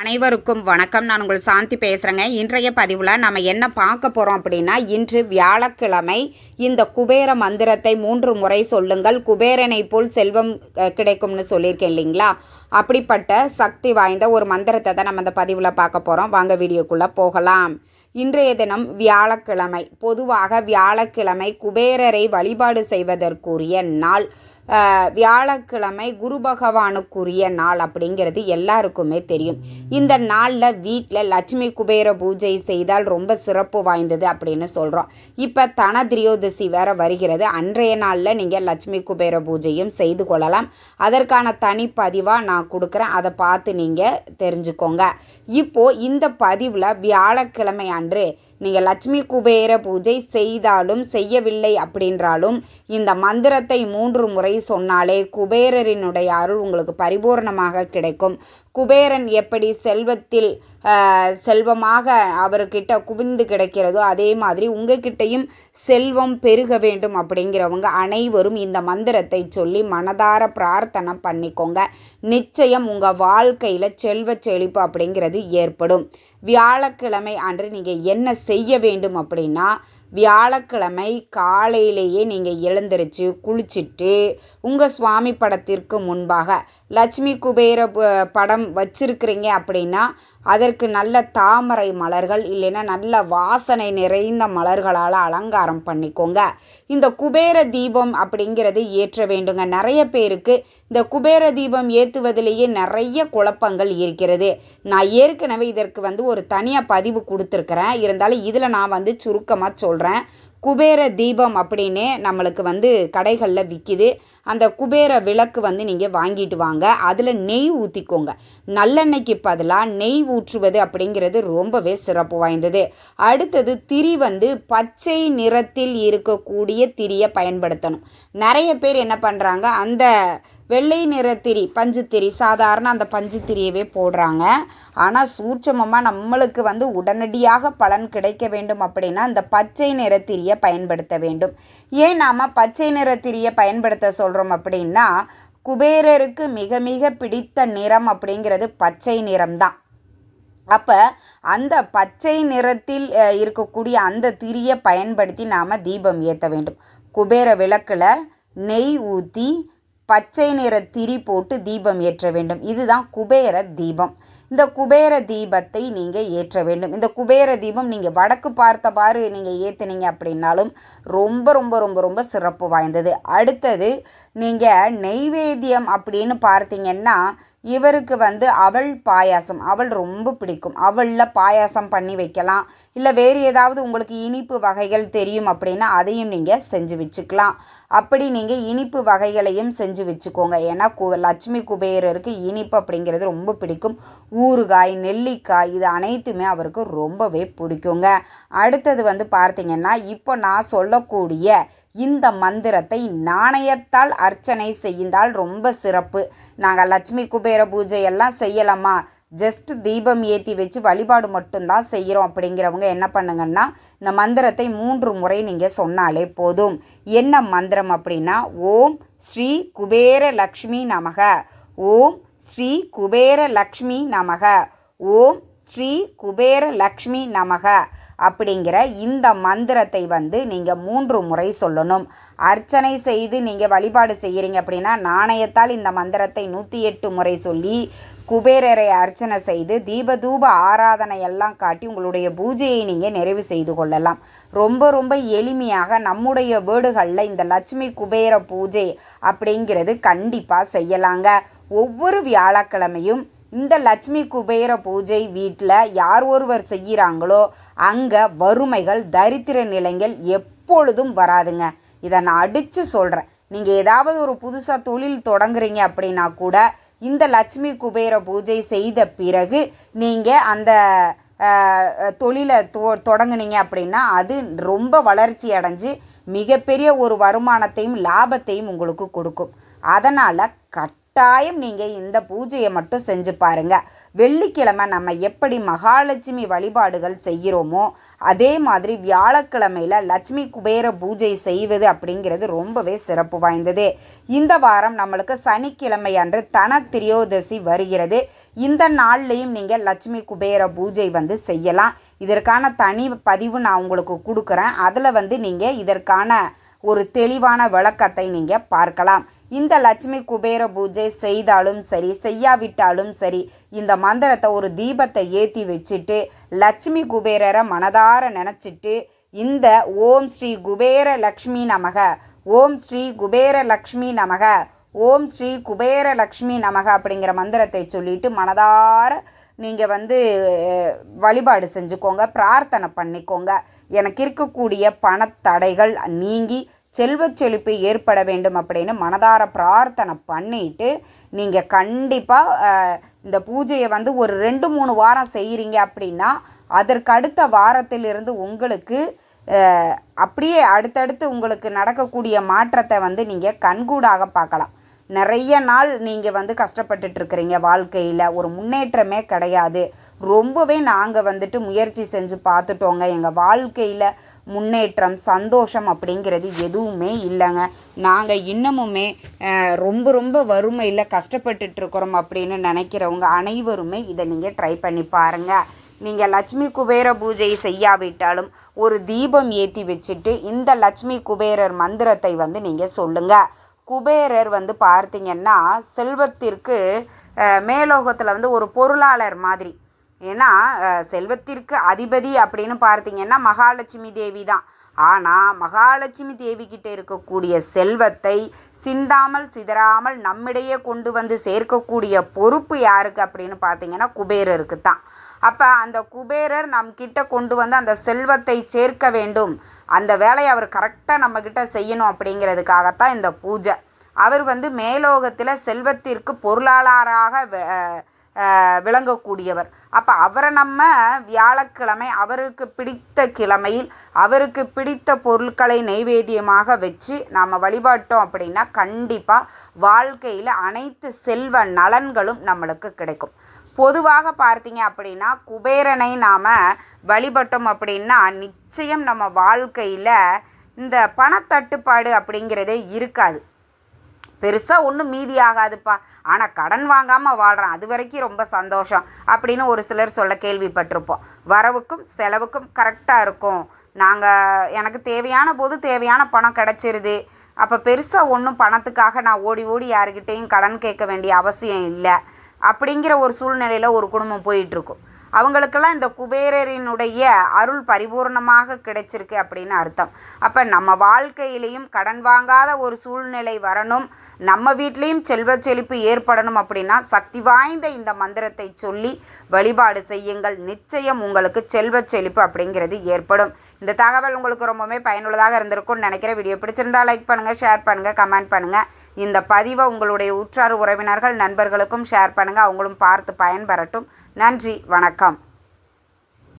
அனைவருக்கும் வணக்கம். நான் உங்கள் சாந்தி பேசுகிறேங்க. இன்றைய பதிவில் நம்ம என்ன பார்க்க போகிறோம் அப்படின்னா, இன்று வியாழக்கிழமை இந்த குபேர மந்திரத்தை 3 முறை சொல்லுங்கள், குபேரனை போல் செல்வம் கிடைக்கும்னு சொல்லியிருக்கேன் இல்லைங்களா? அப்படிப்பட்ட சக்தி வாய்ந்த ஒரு மந்திரத்தை தான் நம்ம இந்த பதிவில் பார்க்க போகிறோம். வாங்க வீடியோக்குள்ளே போகலாம். இன்றைய தினம் வியாழக்கிழமை. பொதுவாக வியாழக்கிழமை குபேரரை வழிபாடு செய்வதற்குரிய நாள். வியாழக்கிழமை குரு பகவானுக்குரிய நாள் அப்படிங்கிறது எல்லாருக்குமே தெரியும். இந்த நாளில் வீட்டில் லட்சுமி குபேர பூஜை செய்தால் ரொம்ப சிறப்பு வாய்ந்தது அப்படின்னு சொல்கிறோம். இப்போ தனதிரியோதசி வேறு வருகிறது. அன்றைய நாளில் நீங்கள் லட்சுமி குபேர பூஜையும் செய்து கொள்ளலாம். அதற்கான தனிப்பதிவாக நான் கொடுக்குறேன், அதை பார்த்து நீங்கள் தெரிஞ்சுக்கோங்க. இப்போது இந்த பதிவில் வியாழக்கிழமை அன்று நீங்கள் லட்சுமி குபேர பூஜை செய்தாலும் செய்யவில்லை அப்படின்றாலும் இந்த மந்திரத்தை 3 முறை சொன்னாலே குபேரரினுடைய அருள் உங்களுக்கு பரிபூர்ணமாக கிடைக்கும். குபேரன் எப்படி செல்வத்தில் செல்வமாக அவர்கிட்ட குவிந்து கிடைக்கிறதோ அதே மாதிரி உங்ககிட்டையும் செல்வம் பெருக வேண்டும் அப்படிங்கிறவங்க அனைவரும் இந்த மந்திரத்தை சொல்லி மனதார பிரார்த்தனை பண்ணிக்கோங்க. நிச்சயம் உங்கள் வாழ்க்கையில் செல்வ செழிப்பு அப்படிங்கிறது ஏற்படும். வியாழக்கிழமை அன்று நீங்கள் என்ன செய்ய வேண்டும் அப்படின்னா, வியாழக்கிழமை காலையிலேயே நீங்கள் எழுந்திரிச்சு குளிச்சுட்டு உங்கள் சுவாமி படத்திற்கு முன்பாக லட்சுமி குபேர படம் வச்சிருக்கிறீங்க அப்படின்னா அதற்கு நல்ல தாமரை மலர்கள் இல்லைன்னா நல்ல வாசனை நிறைந்த மலர்களால் அலங்காரம் பண்ணிக்கோங்க. இந்த குபேர தீபம் அப்படிங்கிறது ஏற்ற வேண்டுங்க. நிறைய பேருக்கு இந்த குபேர தீபம் ஏற்றுவதிலேயே நிறைய குழப்பங்கள் இருக்கிறது. நான் ஏற்கனவே இதற்கு ஒரு தனியாக பதிவு கொடுத்துருக்கிறேன். இருந்தாலும் இதில் நான் சுருக்கமாக சொல்கிறேன். குபேர தீபம் அப்படின்னே நம்மளுக்கு கடைகளில் விற்கிது. அந்த குபேர விளக்கு நீங்கள் வாங்கிட்டு வாங்க. அதில் நெய் ஊற்றிக்கோங்க. நல்லெண்ணெய்க்கு பதிலாக நெய் ஊற்றுவது அப்படிங்கிறது ரொம்பவே சிறப்பு வாய்ந்தது. அடுத்தது திரி பச்சை நிறத்தில் இருக்கக்கூடிய திரியை பயன்படுத்தணும். நிறைய பேர் என்ன பண்ணுறாங்க, அந்த வெள்ளை நிற திரி பஞ்சு திரி சாதாரண அந்த பஞ்சு திரியவே போடுறாங்க. ஆனால் சூட்சமமாக நம்மளுக்கு உடனடியாக பலன் கிடைக்க வேண்டும் அப்படின்னா அந்த பச்சை நிற திரியை பயன்படுத்த வேண்டும். ஏன் நாம் பச்சை நிற திரியை பயன்படுத்த சொல்கிறோம் அப்படின்னா, குபேரருக்கு மிக மிக பிடித்த நிறம் அப்படிங்கிறது பச்சை நிறம்தான். அப்போ அந்த பச்சை நிறத்தில் இருக்கக்கூடிய அந்த திரியை பயன்படுத்தி நாம் தீபம் ஏற்ற வேண்டும். குபேர விளக்கில் நெய் ஊற்றி பச்சை நிற திரி போட்டு தீபம் ஏற்ற வேண்டும். இதுதான் குபேர தீபம். இந்த குபேர தீபத்தை நீங்கள் ஏற்ற வேண்டும். இந்த குபேர தீபம் நீங்கள் வடக்கு பார்த்தவாறு நீங்கள் ஏற்றுனீங்க அப்படின்னாலும் ரொம்ப ரொம்ப ரொம்ப ரொம்ப சிறப்பு வாய்ந்தது. அடுத்தது நீங்கள் நெய்வேத்தியம் அப்படின்னு பார்த்தீங்கன்னா, இவருக்கு அவல் பாயாசம், அவல் ரொம்ப பிடிக்கும். அவலில் பாயாசம் பண்ணி வைக்கலாம். இல்லை வேறு ஏதாவது உங்களுக்கு இனிப்பு வகைகள் தெரியும் அப்படின்னா அதையும் நீங்கள் செஞ்சு வச்சுக்கலாம். அப்படி நீங்கள் இனிப்பு வகைகளையும் செஞ்சு வச்சுக்கோங்க. ஏன்னா லட்சுமி குபேரருக்கு இனிப்பு அப்படிங்கிறது ரொம்ப பிடிக்கும். ஊறுகாய், நெல்லிக்காய் இது அனைத்துமே அவருக்கு ரொம்பவே பிடிக்குங்க. அடுத்தது பார்த்தீங்கன்னா, இப்போ நான் சொல்லக்கூடிய இந்த மந்திரத்தை நாணயத்தால் அர்ச்சனை செய்தால் ரொம்ப சிறப்பு. நாங்கள் லட்சுமி குபேர பூஜையெல்லாம் செய்யலாமா, ஜஸ்ட் தீபம் ஏற்றி வச்சு வழிபாடு மட்டும்தான் செய்கிறோம் அப்படிங்கிறவங்க என்ன பண்ணுங்கன்னா, இந்த மந்திரத்தை 3 முறை நீங்கள் சொன்னாலே போதும். என்ன மந்திரம் அப்படின்னா, ஓம் ஸ்ரீ குபேர லக்ஷ்மி நமக, ஓம் ஸ்ரீ குபேர லக்ஷ்மி நமக, ஓம் ஸ்ரீ குபேர லக்ஷ்மி நமக அப்படிங்கிற இந்த மந்திரத்தை நீங்கள் 3 முறை சொல்லணும். அர்ச்சனை செய்து நீங்கள் வழிபாடு செய்கிறீங்க அப்படின்னா நாணயத்தால் இந்த மந்திரத்தை 108 முறை சொல்லி குபேரரை அர்ச்சனை செய்து தீபதூப ஆராதனை எல்லாம் காட்டி உங்களுடைய பூஜையை நீங்கள் நிறைவு செய்து கொள்ளலாம். ரொம்ப ரொம்ப எளிமையாக நம்முடைய வீடுகளில் இந்த லட்சுமி குபேர பூஜை அப்படிங்கிறது கண்டிப்பாக செய்யலாங்க. ஒவ்வொரு வியாழக்கிழமையும் இந்த லட்சுமி குபேர பூஜை வீட்டில் யார் ஒருவர் செய்கிறாங்களோ அங்கே வறுமைகள், தரித்திர நிலைகள் எப்பொழுதும் வராதுங்க. இதை நான் அடித்து சொல்கிறேன். நீங்கள் ஏதாவது ஒரு புதுசாக தொழில் தொடங்குறீங்க அப்படின்னா கூட இந்த லட்சுமி குபேர பூஜை செய்த பிறகு நீங்கள் அந்த தொழிலை தொடங்குனீங்க அப்படின்னா அது ரொம்ப வளர்ச்சி அடைஞ்சு மிகப்பெரிய ஒரு வருமானத்தையும் லாபத்தையும் உங்களுக்கு கொடுக்கும். அதனால் கட்டாயம் நீங்கள் இந்த பூஜையை மட்டும் செஞ்சு பாருங்கள். வெள்ளிக்கிழமை நம்ம எப்படி மகாலட்சுமி வழிபாடுகள் செய்கிறோமோ அதே மாதிரி வியாழக்கிழமையில் லட்சுமி குபேர பூஜை செய்வது அப்படிங்கிறது ரொம்பவே சிறப்பு வாய்ந்தது. இந்த வாரம் நம்மளுக்கு சனிக்கிழமை அன்று தன திரியோதசி வருகிறது. இந்த நாள்லையும் நீங்கள் லட்சுமி குபேர பூஜை செய்யலாம். இதற்கான தனி பதிவு நான் உங்களுக்கு கொடுக்குறேன். அதில் நீங்கள் இதற்கான ஒரு தெளிவான விளக்கத்தை நீங்கள் பார்க்கலாம். இந்த லட்சுமி குபேர பூஜை செய்தாலும் சரி செய்யாவிட்டாலும் சரி இந்த மந்திரத்தை ஒரு தீபத்தை ஏற்றி வச்சுட்டு லட்சுமி குபேரரை மனதார நினச்சிட்டு இந்த ஓம் ஸ்ரீ குபேர லக்ஷ்மி நமக, ஓம் ஸ்ரீ குபேர லக்ஷ்மி நமக, ஓம் ஸ்ரீ குபேர லக்ஷ்மி நமக அப்படிங்கிற மந்திரத்தை சொல்லிட்டு மனதார நீங்கள் வழிபாடு செஞ்சுக்கோங்க, பிரார்த்தனை பண்ணிக்கோங்க. எனக்கு இருக்கக்கூடிய பணத்தடைகள் நீங்கி செல்வ செழிப்பு ஏற்பட வேண்டும் அப்படின்னு மனதார பிரார்த்தனை பண்ணிட்டு நீங்கள் கண்டிப்பாக இந்த பூஜையை ஒரு 2-3 வாரம் செய்கிறீங்க அப்படின்னா அதற்கு அடுத்த வாரத்திலிருந்து உங்களுக்கு அப்படியே அடுத்தடுத்து உங்களுக்கு நடக்கக்கூடிய மாற்றத்தை நீங்கள் கண்கூடாக பார்க்கலாம். நிறைய நாள் நீங்கள் கஷ்டப்பட்டுட்ருக்கிறீங்க, வாழ்க்கையில் ஒரு முன்னேற்றமே கிடையாது. ரொம்பவே நாங்கள் முயற்சி செஞ்சு பார்த்துட்டோங்க, எங்கள் வாழ்க்கையில் முன்னேற்றம் சந்தோஷம் அப்படிங்கிறது எதுவுமே இல்லைங்க. நாங்கள் இன்னமுமே ரொம்ப வறுமையில் கஷ்டப்பட்டுட்ருக்குறோம் அப்படின்னு நினைக்கிறவங்க அனைவருமே இதை நீங்கள் ட்ரை பண்ணி பாருங்கள். நீங்கள் லட்சுமி குபேர பூஜை செய்யாவிட்டாலும் ஒரு தீபம் ஏற்றி வச்சுட்டு இந்த லட்சுமி குபேரர் மந்திரத்தை நீங்கள் சொல்லுங்கள். குபேரர் பார்த்தீங்கன்னா செல்வத்திற்கு மேலோகத்தில் ஒரு பொருளாளர் மாதிரி. ஏன்னா செல்வத்திற்கு அதிபதி அப்படின்னு பார்த்தீங்கன்னா மகாலட்சுமி தேவி தான். ஆனால் மகாலட்சுமி தேவிக்கிட்ட இருக்கக்கூடிய செல்வத்தை சிந்தாமல் சிதறாமல் நம்மிடையே கொண்டு சேர்க்கக்கூடிய பொறுப்பு யாருக்கு அப்படின்னு பார்த்தீங்கன்னா குபேரருக்கு தான். அப்போ அந்த குபேரர் நம்மக்கிட்ட கொண்டு அந்த செல்வத்தை சேர்க்க வேண்டும், அந்த வேலையை அவர் கரெக்டாக நம்மக்கிட்ட செய்யணும் அப்படிங்கிறதுக்காகத்தான் இந்த பூஜை. அவர் மேலோகத்தில் செல்வத்திற்கு பொருளாளராக விளங்கக்கூடியவர். அப்போ அவரை நம்ம வியாழக்கிழமை அவருக்கு பிடித்த கிழமையில் அவருக்கு பிடித்த பொருட்களை நைவேத்தியமாக வச்சு நாம் வழிபாட்டோம் அப்படின்னா கண்டிப்பாக வாழ்க்கையில் அனைத்து செல்வ நலன்களும் நம்மளுக்கு கிடைக்கும். பொதுவாக பார்த்தீங்க அப்படின்னா குபேரனை நாம் வழிபட்டோம் அப்படின்னா நிச்சயம் நம்ம வாழ்க்கையில் இந்த பணத்தட்டுப்பாடு அப்படிங்கிறதே இருக்காது. பெருசாக ஒன்றும் மீதி ஆகாதுப்பா, ஆனால் கடன் வாங்காமல் வாழ்கிறேன் அது வரைக்கும் ரொம்ப சந்தோஷம் அப்படின்னு ஒரு சிலர் சொல்ல கேள்விப்பட்டிருப்போம். வரவுக்கும் செலவுக்கும் கரெக்டாக இருக்கும், எனக்கு தேவையான போது தேவையான பணம் கிடச்சிருது, அப்போ பெருசாக ஒன்றும் பணத்துக்காக நான் ஓடி யாருக்கிட்டேயும் கடன் கேட்க வேண்டிய அவசியம் இல்லை அப்படிங்கிற ஒரு சூழ்நிலையில் ஒரு குடும்பம் போயிட்டுருக்கும். அவங்களுக்கெல்லாம் இந்த குபேரரினுடைய அருள் பரிபூர்ணமாக கிடைச்சிருக்கு அப்படின்னு அர்த்தம். அப்போ நம்ம வாழ்க்கையிலையும் கடன் வாங்காத ஒரு சூழ்நிலை வரணும், நம்ம வீட்லேயும் செல்வ செழிப்பு ஏற்படணும் அப்படின்னா சக்தி வாய்ந்த இந்த மந்திரத்தை சொல்லி வழிபாடு செய்யுங்கள். நிச்சயம் உங்களுக்கு செல்வ செழிப்பு அப்படிங்கிறது ஏற்படும். இந்த தகவல் உங்களுக்கு ரொம்பவே பயனுள்ளதாக இருந்திருக்கும்னு நினைக்கிறேன். வீடியோ பிடிச்சிருந்தால் லைக் பண்ணுங்கள், ஷேர் பண்ணுங்கள், கமெண்ட் பண்ணுங்கள். இந்த பதிவை உங்களுடைய உற்றார் உறவினர்கள் நண்பர்களுக்கும் ஷேர் பண்ணுங்கள், அவங்களும் பார்த்து பயன்பெறட்டும். நன்றி, வணக்கம்.